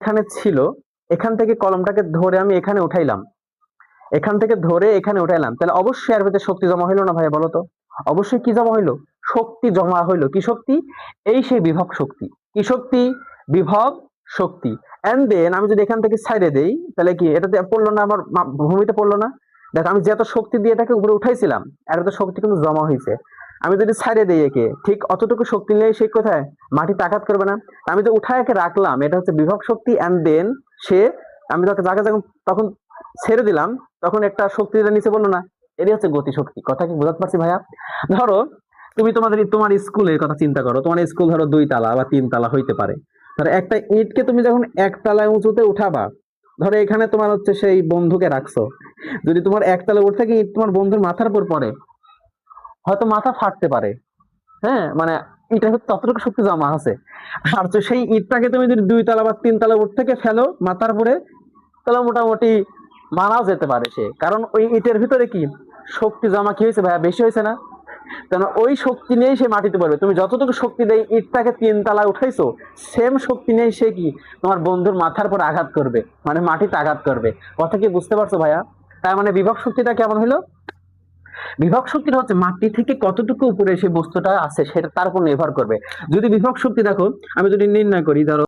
এখানে ছিল, এখান থেকে কলমটাকে ধরে আমি এখানে উঠাইলাম, এখান থেকে ধরে এখানে উঠাইলাম, তাহলে অবশ্যই এর ভিতরে শক্তি জমা হইলো না ভাইয়া বলো তো? অবশ্যই কি জমা হইলো? শক্তি জমা হইলো। কি শক্তি? এই সেই বিভব শক্তি। কি শক্তি? বিভব শক্তি। এন্ড দেন আমি যদি এখান থেকে সাইডে দেই, তাহলে কি এটাতে পড়লো না? আমার ভূমিতে পড়লো না? দেখো আমি যত শক্তি দিয়ে এটাকে উপরে উঠাইছিলাম, এর তো শক্তি কিন্তু জমা হয়েছে। আমি যদি সাইডে দিই একে, ঠিক অতটুকু শক্তি নিয়ে সে কোথায় মাটিতে আঘাত করবে না? আমি তো উঠায় একে রাখলাম, এটা হচ্ছে বিভব শক্তি। এন্ড দেন সে, আমি তাকে জায়গা যখন তখন ছেড়ে দিলাম, তখন একটা শক্তিটা নিচে বললো না? এটাই হচ্ছে গতি শক্তি। কথা কি বোঝাতে পারছি ভাইয়া? ধরো তুমি তোমার স্কুলের কথা চিন্তা করো, তোমার স্কুল ধরো 2 তালা বা 3 তালা হইতে পারে। ধরো একটা ইটকে তুমি যখন 1 তালায় উঁচুতে উঠাবা, ধরো এখানে তোমার হচ্ছে সেই বন্ধুকে রাখছো, যদি তোমার 1 তালা উঠে কি ইট তোমার বন্ধুর মাথার উপর পড়ে, হয়তো মাথা ফাটতে পারে। হ্যাঁ, মানে এটা হচ্ছে ততটুকু শক্তি জমা আছে। আর তো সেই ইটটাকে তুমি যদি 2 তালা বা 3 তালা উপর থেকে ফেলো মাথার উপরে, তাহলে মোটামুটি মারাও যেতে পারে সে, কারণ ওই ইটের ভিতরে কি শক্তি জমা কি হয়েছে ভাইয়া? বেশি হয়েছে না? কেন ওই শক্তি নিয়েই সে মাটিতে পড়বে। তুমি যতটুকু শক্তি দেয় ইটটাকে 3 তালায় উঠাইছো, সেম শক্তি নিয়েই সে কি তোমার বন্ধুর মাথার উপর আঘাত করবে, মানে মাটিতে আঘাত করবে। কথা কি বুঝতে পারছো ভাইয়া? তার মানে বিভব শক্তিটা কেমন হলো? বিভব শক্তিটা হচ্ছে মাটি থেকে কতটুকু উপরে সেই বস্তুটা আছে সেটা তার উপর নির্ভর করবে। যদি বিভব শক্তি দেখো, আমি যদি নির্ণয় করি, ধরো